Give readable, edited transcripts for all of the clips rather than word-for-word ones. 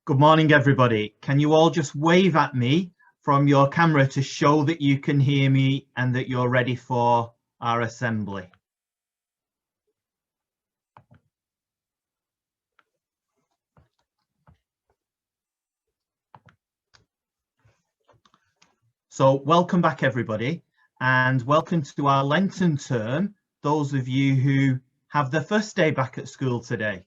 Good morning, everybody. Can you all just wave at me from your camera to show that you can hear me and that you're ready for our assembly? So welcome back, everybody, and welcome to our Lenten term, those of you who have the first day back at school today.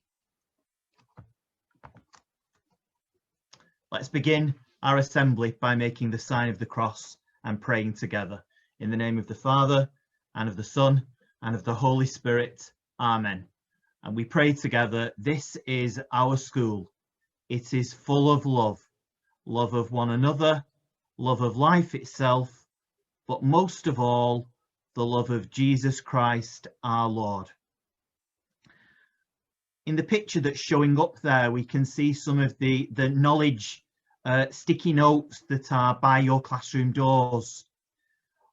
Let's begin our assembly by making the sign of the cross and praying together. In the name of the Father, and of the Son, and of the Holy Spirit. Amen. And we pray together, this is our school. It is full of love, love of one another, love of life itself, but most of all, the love of Jesus Christ, our Lord. In the picture that's showing up there, we can see some of the knowledge sticky notes that are by your classroom doors.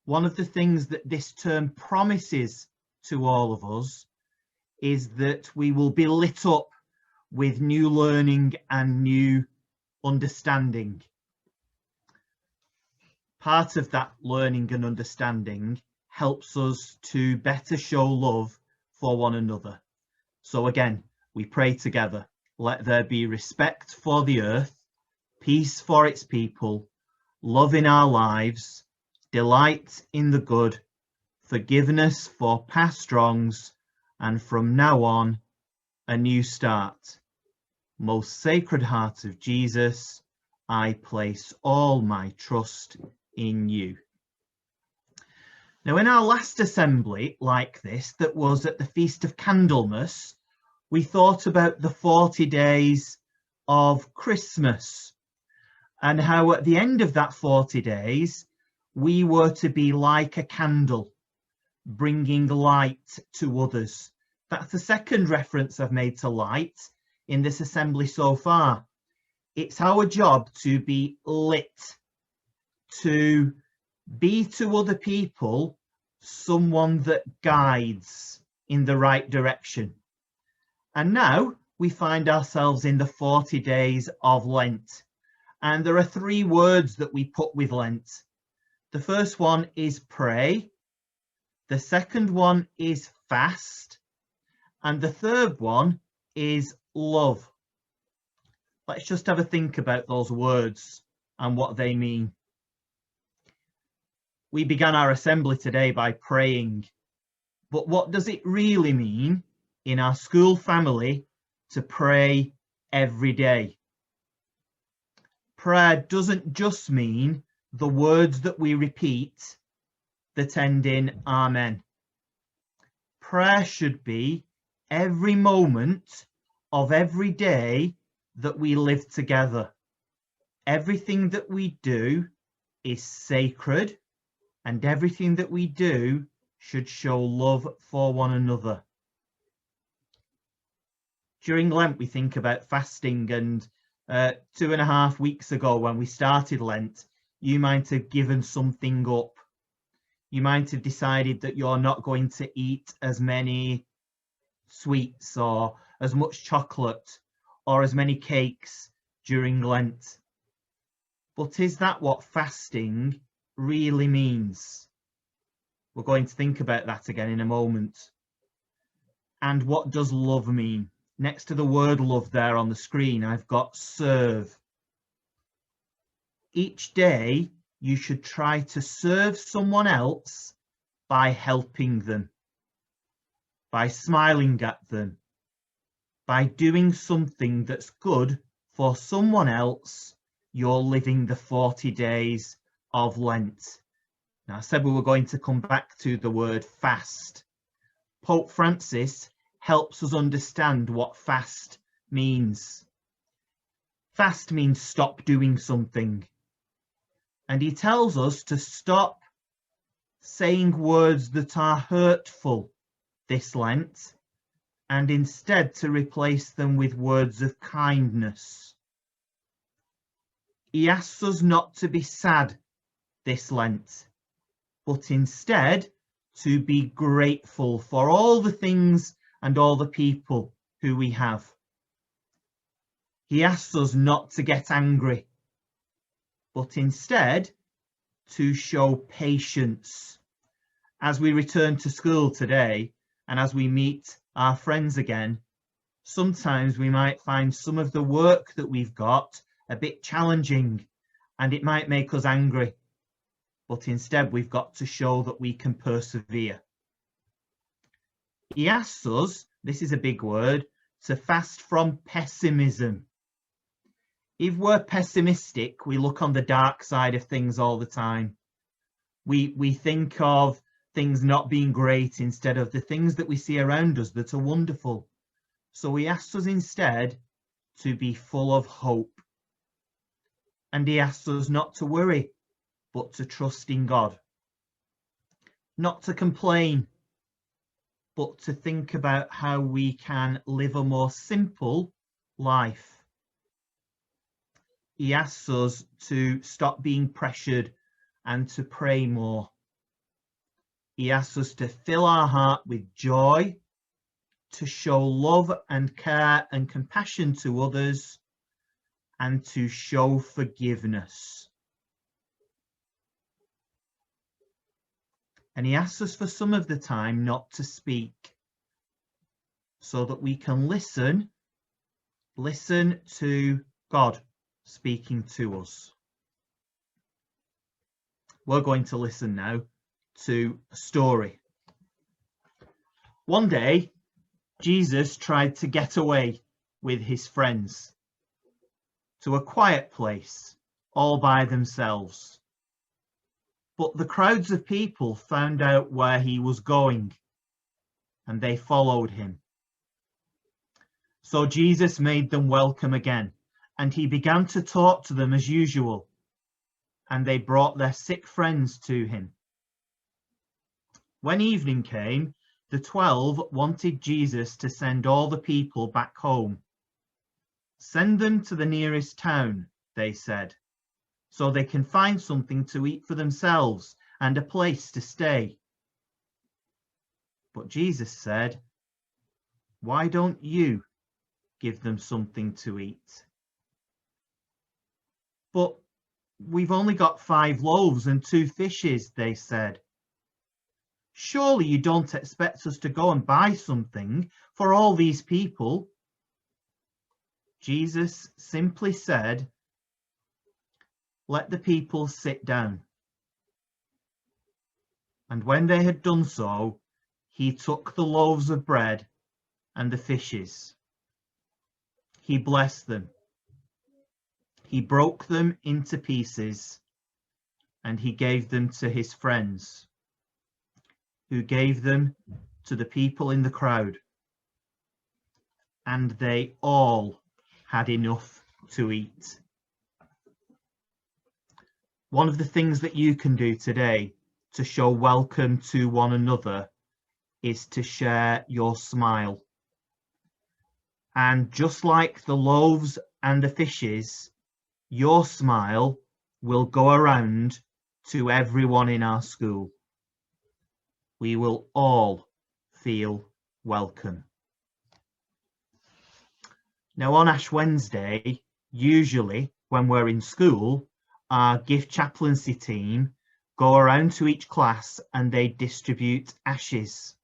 One of the things that this term promises to all of us is that we will be lit up with new learning and new understanding. Part of that learning and understanding helps us to better show love for one another. So again, we pray together. Let there be respect for the earth, peace for its people, love in our lives, delight in the good, forgiveness for past wrongs, and from now on, a new start. Most Sacred Heart of Jesus, I place all my trust in you. Now, in our last assembly like this, that was at the Feast of Candlemas, we thought about the 40 days of Christmas and how at the end of that 40 days, we were to be like a candle, bringing light to others. That's the second reference I've made to light in this assembly so far. It's our job to be lit, to be to other people someone that guides in the right direction. And now we find ourselves in the 40 days of Lent. And there are 3 words that we put with Lent. The first one is pray. The second one is fast. And the third one is love. Let's just have a think about those words and what they mean. We began our assembly today by praying, but what does it really mean in our school family to pray every day? Prayer doesn't just mean the words that we repeat that end in Amen. Prayer should be every moment of every day that we live together. Everything that we do is sacred, and everything that we do should show love for one another. During Lent, we think about fasting, and 2.5 weeks ago when we started Lent, you might have given something up. You might have decided that you're not going to eat as many sweets or as much chocolate or as many cakes during Lent. But is that what fasting really means? We're going to think about that again in a moment. And what does love mean? Next to the word love there on the screen, I've got serve. Each day, you should try to serve someone else by helping them, by smiling at them, by doing something that's good for someone else. You're living the 40 days of Lent. Now, I said we were going to come back to the word fast. Pope Francis helps us understand what fast means. Fast means stop doing something. And he tells us to stop saying words that are hurtful this Lent, and instead to replace them with words of kindness. He asks us not to be sad this Lent, but instead to be grateful for all the things and all the people who we have. He asks us not to get angry, but instead to show patience. As we return to school today and as we meet our friends again, sometimes we might find some of the work that we've got a bit challenging and it might make us angry. But instead we've got to show that we can persevere. He asks us, this is a big word, to fast from pessimism. If we're pessimistic, we look on the dark side of things all the time. We think of things not being great instead of the things that we see around us that are wonderful. So he asks us instead to be full of hope. And he asks us not to worry, but to trust in God. Not to complain, but to think about how we can live a more simple life. He asks us to stop being pressured and to pray more. He asks us to fill our heart with joy, to show love and care and compassion to others, and to show forgiveness. And he asks us for some of the time not to speak, so that we can listen to God speaking to us. We're going to listen now to a story. One day, Jesus tried to get away with his friends to a quiet place all by themselves. But the crowds of people found out where he was going and they followed him. So Jesus made them welcome again, and he began to talk to them as usual, and they brought their sick friends to him. When evening came, the 12 wanted Jesus to send all the people back home. Send them to the nearest town, they said, so they can find something to eat for themselves and a place to stay. But Jesus said, "Why don't you give them something to eat?" "But we've only got 5 loaves and 2 fishes, they said. "Surely you don't expect us to go and buy something for all these people?" Jesus simply said, "Let the people sit down." And when they had done so, he took the loaves of bread and the fishes. He blessed them. He broke them into pieces, and he gave them to his friends, who gave them to the people in the crowd. And they all had enough to eat. One of the things that you can do today to show welcome to one another is to share your smile. And just like the loaves and the fishes, your smile will go around to everyone in our school. We will all feel welcome. Now on Ash Wednesday, usually when we're in school, our gift chaplaincy team go around to each class and they distribute ashes.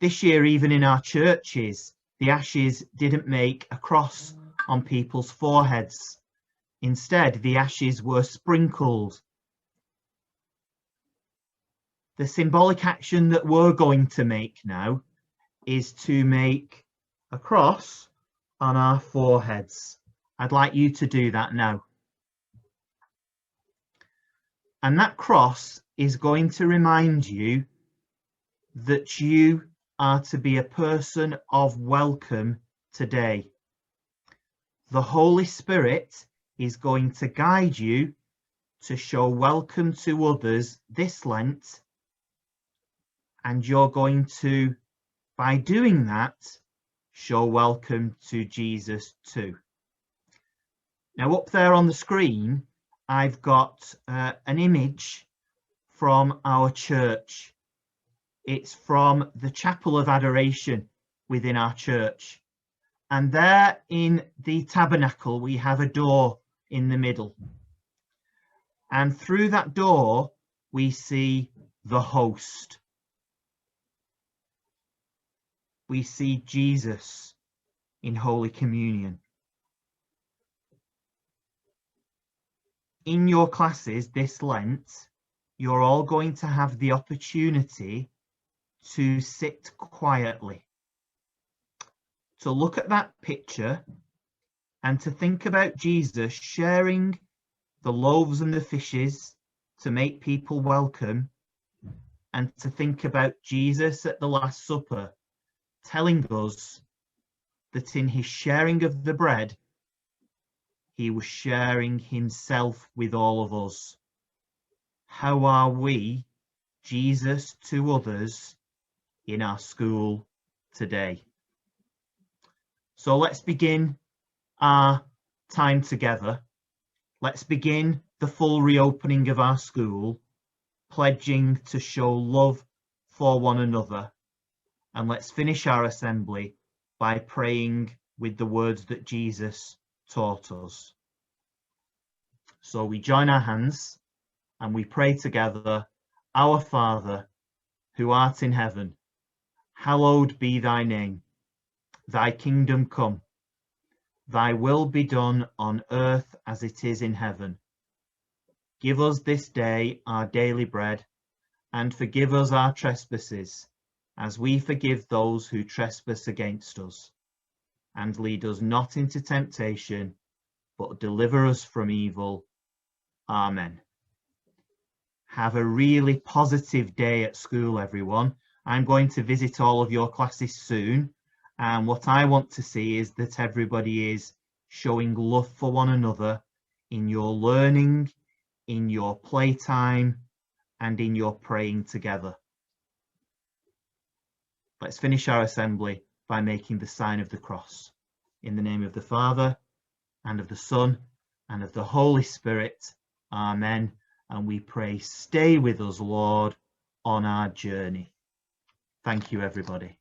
This year, even in our churches, the ashes didn't make a cross on people's foreheads. Instead, the ashes were sprinkled. The symbolic action that we're going to make now is to make a cross on our foreheads. I'd like you to do that now. And that cross is going to remind you that you are to be a person of welcome today. The Holy Spirit is going to guide you to show welcome to others this Lent, and you're going to, by doing that, show welcome to Jesus too. Now up there on the screen, I've got an image from our church. It's from the Chapel of Adoration within our church. And there in the tabernacle, we have a door in the middle. And through that door, we see the host. We see Jesus in Holy Communion. In your classes this Lent, you're all going to have the opportunity to sit quietly, to look at that picture and to think about Jesus sharing the loaves and the fishes to make people welcome, and to think about Jesus at the Last Supper telling us that in his sharing of the bread, he was sharing himself with all of us. How are we Jesus to others in our school today? So let's begin our time together. Let's begin the full reopening of our school, pledging to show love for one another. And let's finish our assembly by praying with the words that Jesus taught us. So we join our hands and we pray together, Our Father, who art in heaven, hallowed be thy name. Thy kingdom come. Thy will be done on earth as it is in heaven. Give us this day our daily bread, and forgive us our trespasses, as we forgive those who trespass against us. And lead us not into temptation, but deliver us from evil. Amen. Have a really positive day at school, everyone. I'm going to visit all of your classes soon. And what I want to see is that everybody is showing love for one another in your learning, in your playtime, and in your praying together. Let's finish our assembly by making the sign of the cross. In the name of the Father, and of the Son, and of the Holy Spirit. Amen. And we pray, stay with us, Lord, on our journey. Thank you, everybody.